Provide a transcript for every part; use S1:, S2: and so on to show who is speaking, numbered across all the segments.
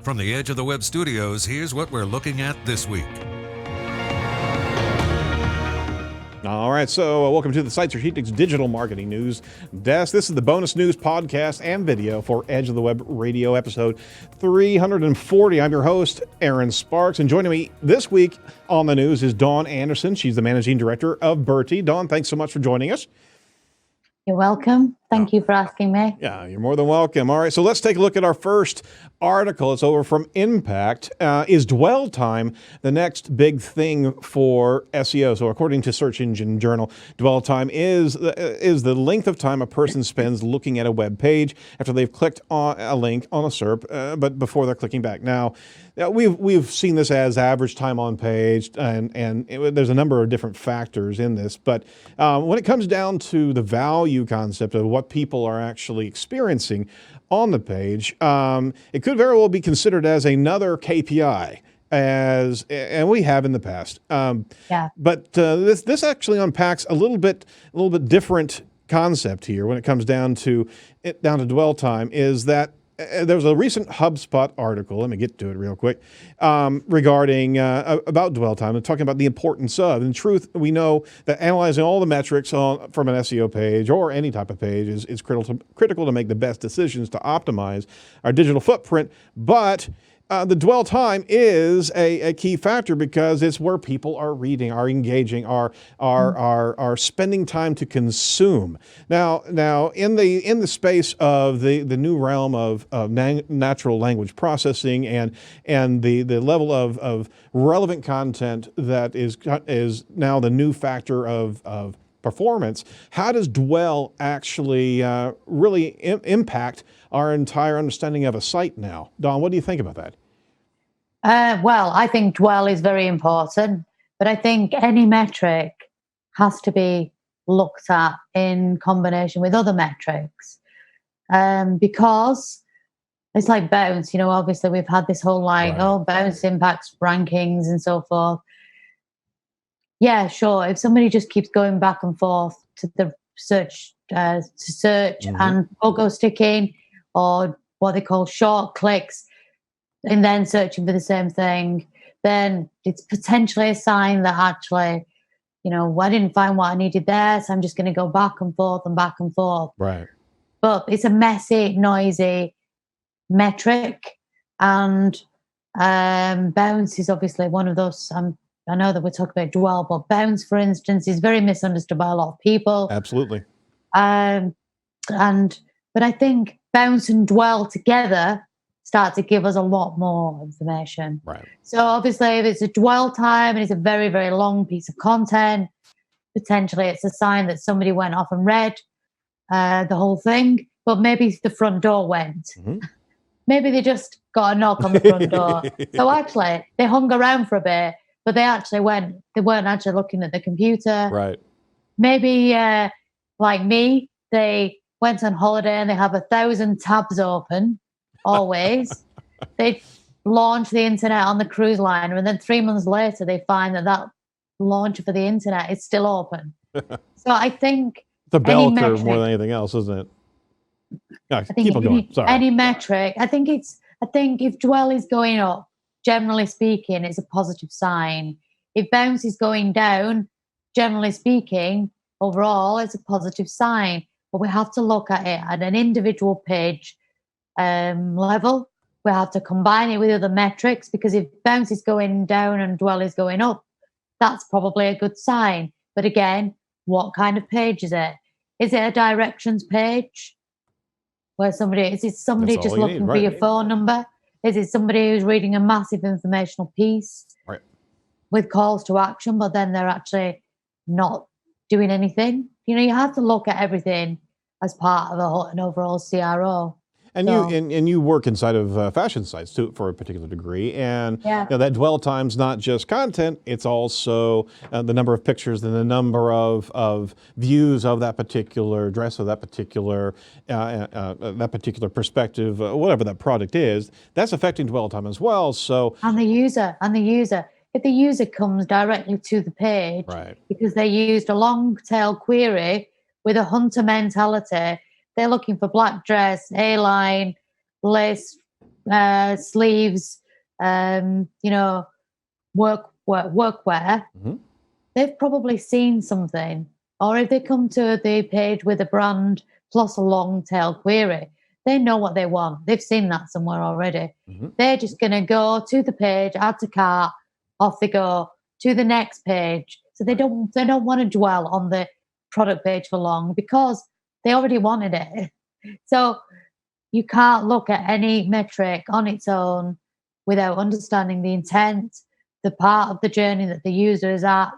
S1: From the Edge of the Web studios, here's what we're looking at this week.
S2: All right, so welcome to the Site Strategics Digital Marketing News Desk. This is the bonus news podcast and video for Edge of the Web Radio episode 340. I'm your host, Aaron Sparks, and joining me this week on the news is Dawn Anderson. She's the Managing Director of Bertie. Dawn, thanks so much for joining us.
S3: You're welcome. Thank you for asking me.
S2: Yeah, you're more than welcome. All right, so let's take a look at our first article. It's over from Impact. Is dwell time the next big thing for SEO? So according to Search Engine Journal, dwell time is the length of time a person spends looking at a web page after they've clicked on a link on a SERP, but before they're clicking back. Now, we've seen this as average time on page, and there's a number of different factors in this. But when it comes down to the value concept of what people are actually experiencing on the page, it could very well be considered as another KPI, and we have in the past. But this actually unpacks a little bit different concept here when it comes down to dwell time. Is that there was a recent HubSpot article, let me get to it real quick, regarding about dwell time and talking about the importance of. In truth, we know that analyzing all the metrics from an SEO page or any type of page is critical to make the best decisions to optimize our digital footprint. But the dwell time is a key factor because it's where people are reading, are engaging, are spending time to consume. Now in the space of the new realm of natural language processing and the level of relevant content that is now the new factor of performance, how does dwell actually really impact our entire understanding of a site now? Dawn, what do you think about that?
S3: Well, I think dwell is very important, but I think any metric has to be looked at in combination with other metrics, because it's like bounce. Obviously we've had this whole bounce impacts rankings and so forth. Yeah, sure. If somebody just keeps going back and forth to the search and pogo sticking, or what they call short clicks, and then searching for the same thing, then it's potentially a sign that actually, I didn't find what I needed there, so I'm just going to go back and forth and back and forth.
S2: Right.
S3: But it's a messy, noisy metric, and bounce is obviously one of those. I know that we're talking about dwell, but bounce, for instance, is very misunderstood by a lot of people.
S2: Absolutely.
S3: But I think bounce and dwell together start to give us a lot more information.
S2: Right.
S3: So obviously if it's a dwell time and it's a very, very long piece of content, potentially it's a sign that somebody went off and read the whole thing, but maybe the front door went. Mm-hmm. Maybe they just got a knock on the front door. So actually they hung around for a bit, but they weren't actually looking at the computer.
S2: Right.
S3: Maybe like me, they went on holiday and they have 1,000 tabs open. Always. They launch the internet on the cruise liner, and then 3 months later they find that launcher for the internet is still open. So I think
S2: it's a bell curve more than anything else, isn't it? No, keep on going. Sorry.
S3: Any metric, I think if dwell is going up, generally speaking, it's a positive sign. If bounce is going down, generally speaking, overall, it's a positive sign. But we have to look at it at an individual page level. We have to combine it with other metrics, because if bounce is going down and dwell is going up, that's probably a good sign. But again, what kind of page is it? Is it a directions page where is it somebody just looking for your phone number? Is it somebody who's reading a massive informational piece with calls to action, but then they're actually not doing anything? You have to look at everything as part of an overall CRO.
S2: And you work inside of fashion sites too, for a particular degree, and that dwell time's not just content; it's also the number of pictures and the number of views of that particular dress or that particular perspective, whatever that product is. That's affecting dwell time as well. So
S3: and the user, if the user comes directly to the page, because they used a long tail query with a hunter mentality. They're looking for black dress, A-line, lace sleeves, workwear, they've probably seen something. Or if they come to the page with a brand plus a long tail query, they know what they want. They've seen that somewhere already. They're just going to go to the page, add to cart, off they go to the next page. So they don't want to dwell on the product page for long because they already wanted it. So you can't look at any metric on its own without understanding the intent, the part of the journey that the user is at,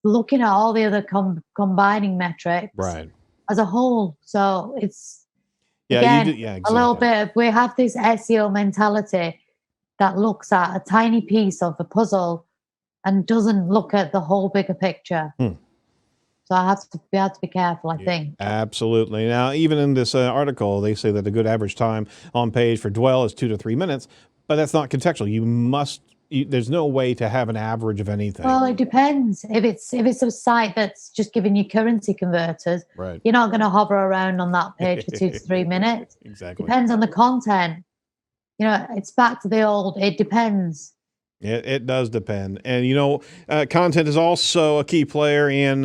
S3: looking at all the other combining metrics as a whole. So it's
S2: exactly.
S3: a little bit of, we have this SEO mentality that looks at a tiny piece of the puzzle and doesn't look at the whole bigger picture. So I have to be careful, I think.
S2: Absolutely. Now, even in this article, they say that a good average time on page for dwell is 2 to 3 minutes, but that's not contextual. There's no way to have an average of anything.
S3: Well, it depends. If it's a site that's just giving you currency converters, you're not going to hover around on that page for 2 to 3 minutes.
S2: Exactly.
S3: Depends on the content. It's back to the old, it depends.
S2: It does depend. And, content is also a key player in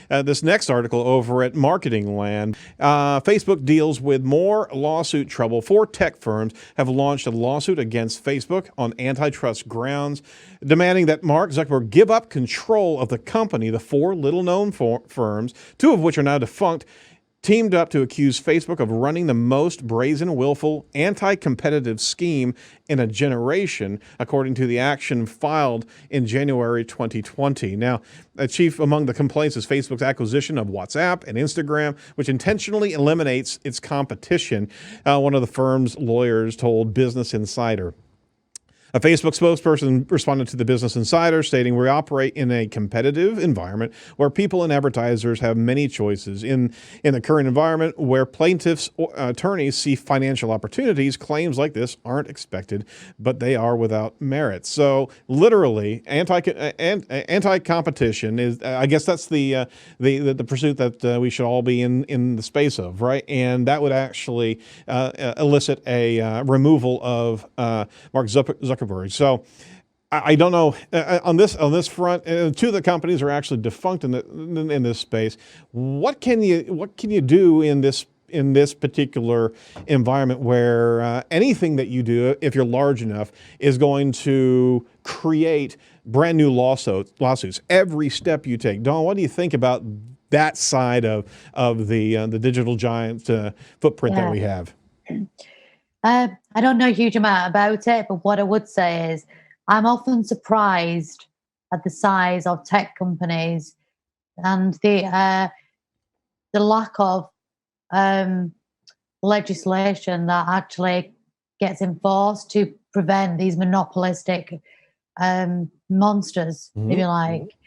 S2: this next article over at Marketing Land. Facebook deals with more lawsuit trouble. 4 tech firms have launched a lawsuit against Facebook on antitrust grounds, demanding that Mark Zuckerberg give up control of the company. The 4 little-known firms, 2 of which are now defunct, teamed up to accuse Facebook of running the most brazen, willful, anti-competitive scheme in a generation, according to the action filed in January 2020. Now, chief among the complaints is Facebook's acquisition of WhatsApp and Instagram, which intentionally eliminates its competition, one of the firm's lawyers told Business Insider. A Facebook spokesperson responded to the Business Insider, stating, "We operate in a competitive environment where people and advertisers have many choices. In the current environment where plaintiffs' attorneys see financial opportunities, claims like this aren't expected, but they are without merit." So literally, anti-competition is, I guess that's the pursuit that we should all be in the space of, right? And that would actually elicit a removal of Mark Zuckerberg. So I don't know on this front. 2 of the companies are actually defunct in this space. What can you do in this particular environment where anything that you do, if you're large enough, is going to create brand new lawsuits every step you take? Dawn, what do you think about that side of the digital giant footprint that we have?
S3: I don't know a huge amount about it, but what I would say is I'm often surprised at the size of tech companies and the lack of legislation that actually gets enforced to prevent these monopolistic monsters, if you like.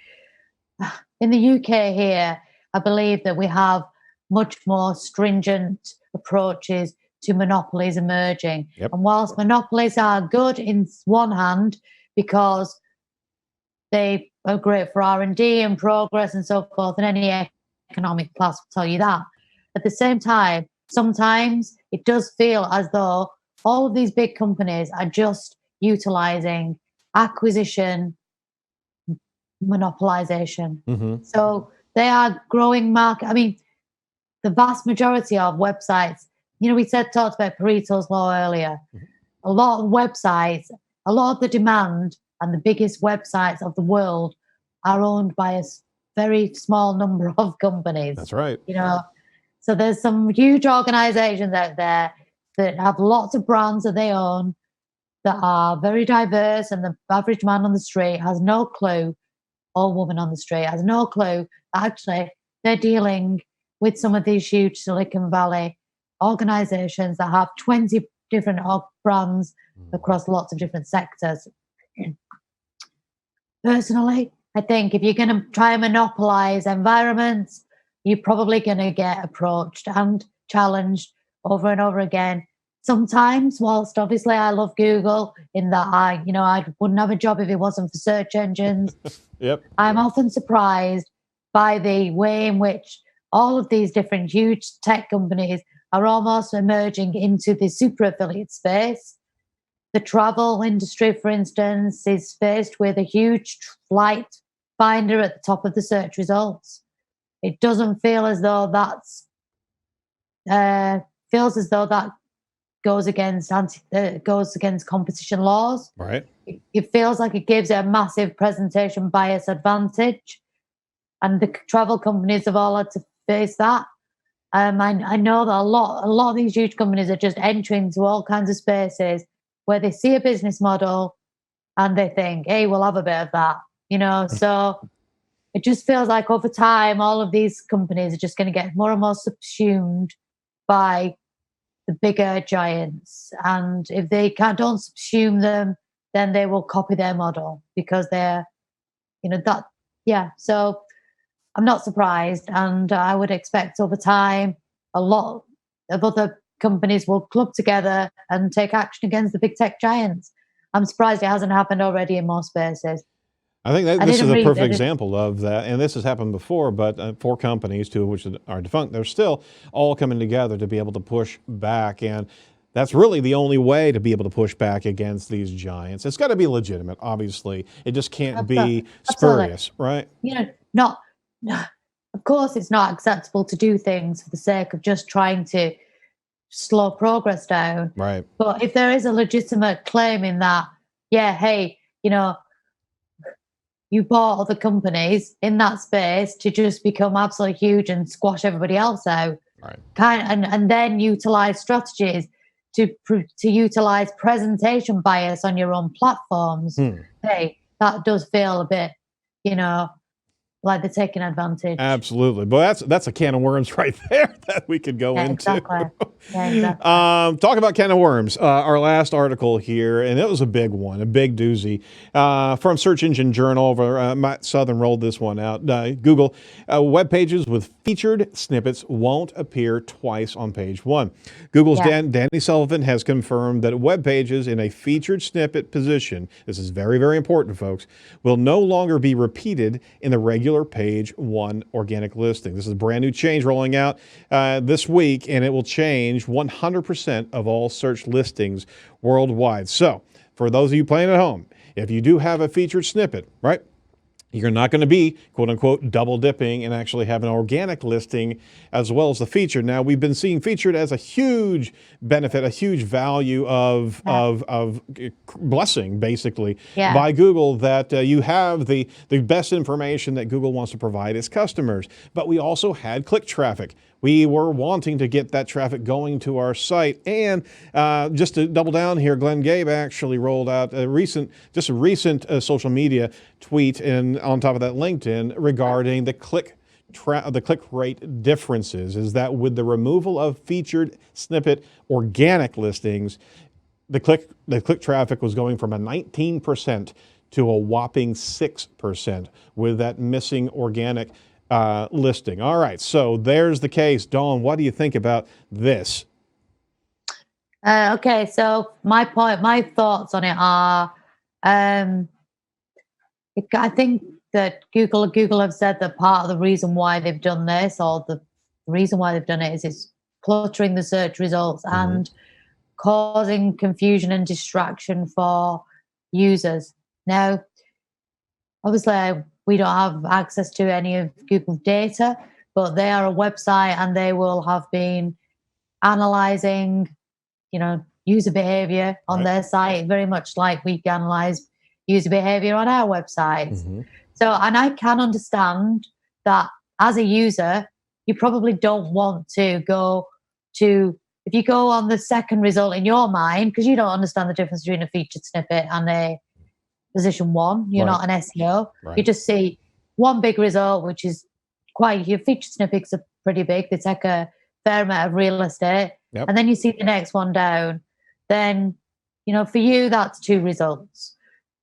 S3: In the UK here, I believe that we have much more stringent approaches to monopolies emerging. And whilst monopolies are good in one hand because they are great for R&D and progress and so forth, and any economic class will tell you that, at the same time, sometimes it does feel as though all of these big companies are just utilizing acquisition monopolization. So they are growing market. I mean, the vast majority of websites, we talked about Pareto's law earlier. A lot of websites, a lot of the demand and the biggest websites of the world are owned by a very small number of companies.
S2: That's right.
S3: So there's some huge organizations out there that have lots of brands that they own that are very diverse, and the average man on the street has no clue, or woman on the street has no clue that actually they're dealing with some of these huge Silicon Valley organizations that have 20 different brands across lots of different sectors. Personally, I think if you're going to try and monopolize environments, you're probably going to get approached and challenged over and over again. Sometimes, whilst obviously I love Google in that I wouldn't have a job if it wasn't for search engines. I'm often surprised by the way in which all of these different huge tech companies are almost emerging into the super affiliate space. The travel industry, for instance, is faced with a huge flight finder at the top of the search results. It doesn't feel as though that goes against competition laws.
S2: Right.
S3: It feels like it gives it a massive presentation bias advantage, and the travel companies have all had to face that. I know that a lot of these huge companies are just entering into all kinds of spaces where they see a business model and they think, hey, we'll have a bit of that, So it just feels like over time, all of these companies are just going to get more and more subsumed by the bigger giants. And if they don't subsume them, then they will copy their model because they're, So I'm not surprised. And I would expect over time, a lot of other companies will club together and take action against the big tech giants. I'm surprised it hasn't happened already in more spaces.
S2: I think this is a perfect example of that, and this has happened before, but 4 companies, 2 of which are defunct, they're still all coming together to be able to push back, and that's really the only way to be able to push back against these giants. It's got to be legitimate, obviously. It just can't be spurious, right?
S3: Of course it's not acceptable to do things for the sake of just trying to slow progress down.
S2: Right.
S3: But if there is a legitimate claim in that, hey, you bought other companies in that space to just become absolutely huge and squash everybody else out.
S2: Right.
S3: And then utilize strategies to utilize presentation bias on your own platforms. Hey, that does feel a bit, like they're taking advantage.
S2: Absolutely. But that's a can of worms right there that we could go into.
S3: Exactly. Yeah, exactly.
S2: Talk about can of worms. Our last article here, and it was a big one, a big doozy, from Search Engine Journal. Matt Southern rolled this one out. Google, web pages with featured snippets won't appear twice on page 1. Google's Danny Sullivan has confirmed that web pages in a featured snippet position, this is very, very important, folks, will no longer be repeated in the regular page 1 organic listing. This is a brand new change rolling out this week, and it will change 100% of all search listings worldwide. So for those of you playing at home, if you do have a featured snippet, right, you're not going to be, quote unquote, double dipping and actually have an organic listing as well as the featured. Now, we've been seeing featured as a huge benefit, a huge value of blessing, basically, by Google, that you have the best information that Google wants to provide its customers. But we also had click traffic. We were wanting to get that traffic going to our site. And just to double down here, Glenn Gabe actually rolled out a recent social media tweet, and on top of that, LinkedIn, regarding the click rate differences. Is that with the removal of featured snippet organic listings, the click traffic was going from a 19% to a whopping 6% with that missing organic listing. All right, so there's the case. Dawn, what do you think about this?
S3: Okay, so my thoughts on it are, I think that Google have said that part of the reason why they've done this, or the reason why they've done it, is it's cluttering the search results and causing confusion and distraction for users. Now, obviously, we don't have access to any of Google's data, but they are a website and they will have been analyzing, user behavior on their site, very much like we analyze user behavior on our websites. So, and I can understand that as a user, you probably don't want to go to, if you go on the second result in your mind, because you don't understand the difference between a featured snippet and a position 1, you're not an SEO. You just see one big result, which is your featured snippets are pretty big. They take a fair amount of real estate. And then you see the next one down. Then, for you, that's 2 results.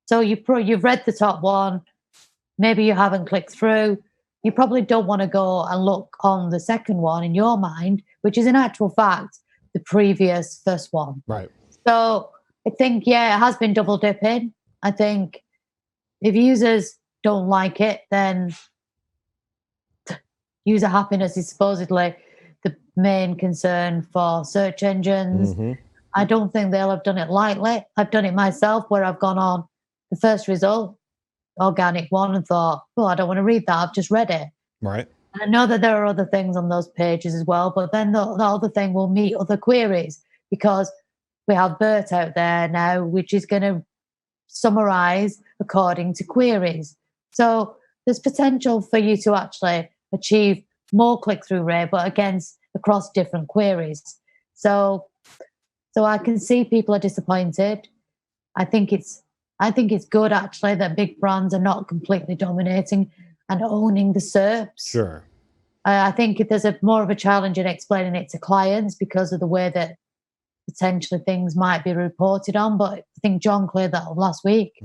S3: So you've read the top one. Maybe you haven't clicked through. You probably don't want to go and look on the second one in your mind, which is in actual fact the previous first one.
S2: Right.
S3: So I think, it has been double dipping. I think if users don't like it, then user happiness is supposedly the main concern for search engines. I don't think they'll have done it lightly. I've done it myself where I've gone on the first result, organic one, and thought, oh, I don't want to read that. I've just read it.
S2: Right.
S3: And I know that there are other things on those pages as well, but then the other thing will meet other queries because we have BERT out there now, which is going to summarize according to queries. So there's potential for you to actually achieve more click-through rate, but across different queries. So I can see people are disappointed. I think it's good actually that big brands are not completely dominating and owning the SERPs.
S2: Sure.
S3: I think there's more of a challenge in explaining it to clients because of the way that potentially things might be reported on. But I think John cleared that up last week.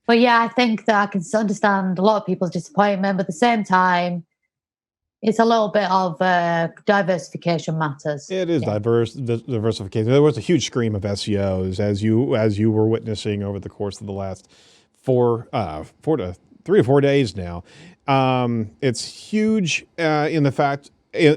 S3: But yeah, I think that I can understand a lot of people's disappointment, but at the same time, it's a little bit of diversification matters.
S2: It is diversification. There was a huge scream of SEOs as you were witnessing over the course of the last 3 or 4 days now. It's huge in the fact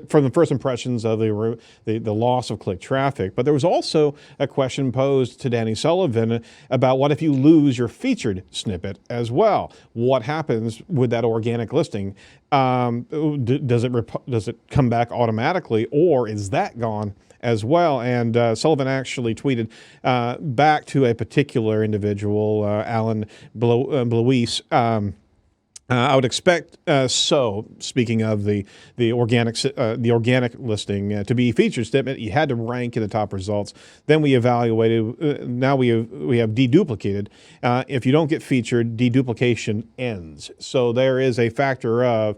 S2: from the first impressions of the loss of click traffic, but there was also a question posed to Danny Sullivan about what if you lose your featured snippet as well? What happens with that organic listing? Does it come back automatically, or is that gone as well? And Sullivan actually tweeted back to a particular individual, Alan Blois. I would expect speaking of the organic listing to be featured snippet, you had to rank in the top results. Then we evaluated. Now we have deduplicated. If you don't get featured, deduplication ends. So there is a factor of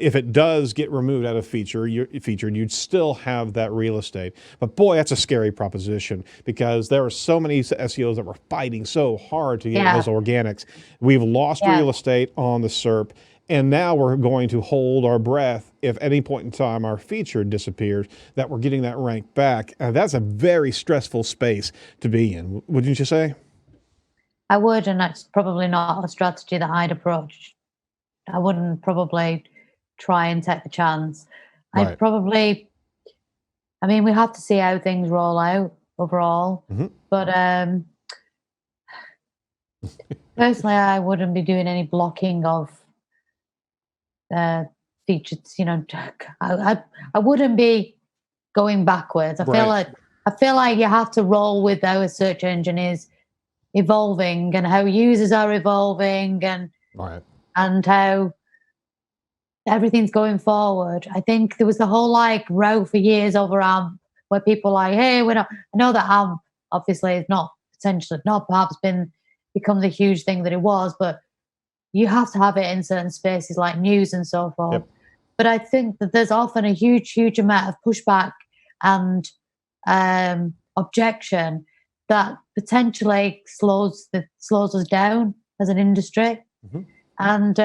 S2: if it does get removed out of featured, you'd still have that real estate. But boy, that's a scary proposition because there are so many SEOs that were fighting so hard to get those organics. We've lost real estate on the SERP, and now we're going to hold our breath if any point in time our featured disappears, that we're getting that rank back. That's a very stressful space to be in, wouldn't you say?
S3: I would, and that's probably not a strategy that I'd approach. I wouldn't probably try and take the chance.
S2: Right.
S3: I mean, we have to see how things roll out overall. But personally, I wouldn't be doing any blocking of featured. I wouldn't be going backwards. I feel like you have to roll with how a search engine is evolving and how users are evolving and how everything's going forward. I think there was the whole row for years over where people hey, we're not. I know that obviously is not perhaps become the huge thing that it was, but you have to have it in certain spaces like news and so forth.
S2: Yep.
S3: But I think that there's often a huge amount of pushback and objection that potentially slows us down as an industry. And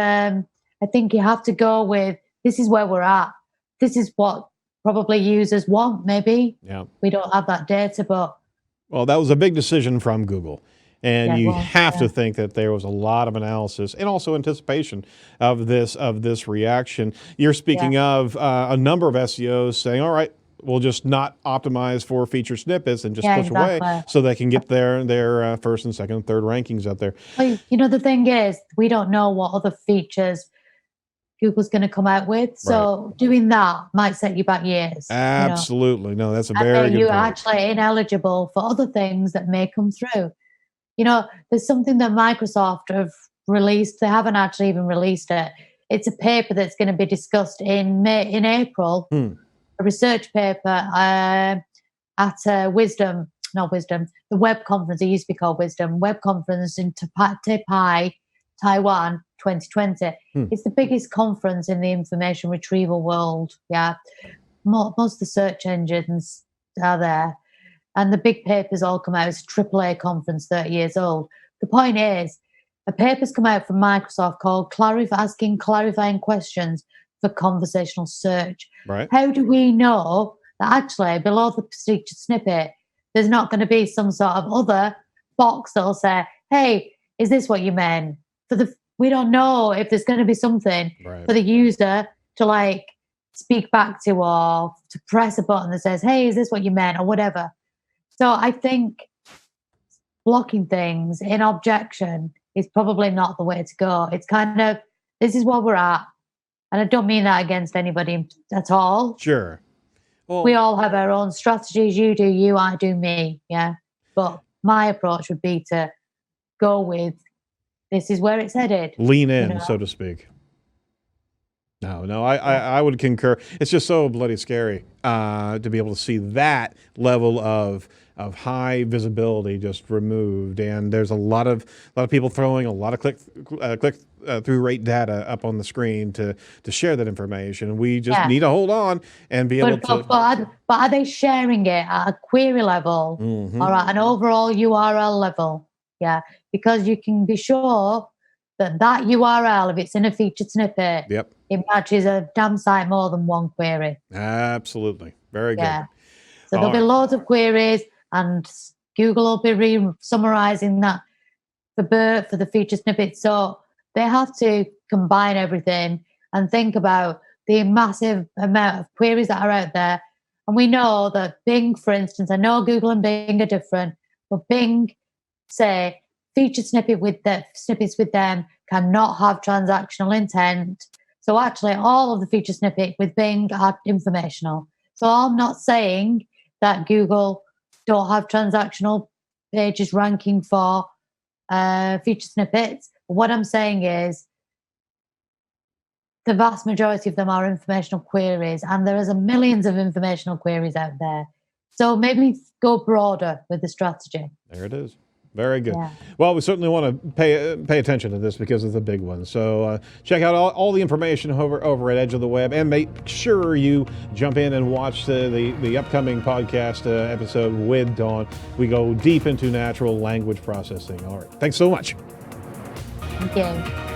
S3: I think you have to go with, this is where we're at. This is what probably users want, maybe. Yeah. We don't have that data, but...
S2: Well, that was a big decision from Google. And you have to think that there was a lot of analysis and also anticipation of this reaction. You're speaking of a number of SEOs saying, all right, we'll just not optimize for featured snippets and just push away so they can get their first and second and third rankings out there.
S3: Well, the thing is, we don't know what other features Google's going to come out with. So doing that might set you back years.
S2: Absolutely. No, that's a very good point.
S3: You're actually ineligible for other things that may come through. There's something that Microsoft have released. They haven't actually even released it. It's a paper that's going to be discussed in April, a research paper at the web conference. It used to be called Wisdom Web Conference in Taipei, Taiwan, 2020. It's the biggest conference in the information retrieval world. Yeah, most of the search engines are there. And the big papers all come out. It's a AAA conference, 30 years old. The point is, a paper's come out from Microsoft called Asking Clarifying Questions for Conversational Search.
S2: Right.
S3: How do we know that actually below the featured snippet, there's not going to be some sort of other box that'll say, hey, is this what you meant? We don't know if there's going to be something for the user to speak back to or to press a button that says, hey, is this what you meant or whatever. So I think blocking things in objection is probably not the way to go. It's kind of, this is where we're at. And I don't mean that against anybody at all.
S2: Sure. Well,
S3: we all have our own strategies. You do you, I do me. Yeah. But my approach would be to go with, this is where it's headed.
S2: Lean in, so to speak. No, I would concur. It's just so bloody scary to be able to see that level of high visibility just removed, and there's a lot of people throwing a lot of click through rate data up on the screen to share that information. We just need to hold on and be able to.
S3: But are they sharing it at a query level or at an overall URL level? Yeah, because you can be sure that URL, if it's in a featured snippet, it matches a damn sight more than one query.
S2: Absolutely. Very good.
S3: So there'll be loads of queries, and Google will be summarizing that for the featured snippet. So they have to combine everything and think about the massive amount of queries that are out there. And we know that Bing, for instance, I know Google and Bing are different, but Bing say featured snippets with them cannot have transactional intent. So actually all of the feature snippet with Bing are informational. So I'm not saying that Google don't have transactional pages ranking for feature snippets. What I'm saying is the vast majority of them are informational queries, and there is millions of informational queries out there. So maybe go broader with the strategy.
S2: There it is. Very good.
S3: Yeah.
S2: Well, we certainly want to pay attention to this because it's a big one. So check out all the information over at Edge of the Web, and make sure you jump in and watch the upcoming podcast episode with Dawn. We go deep into natural language processing. All right. Thanks so much.
S3: Thank you.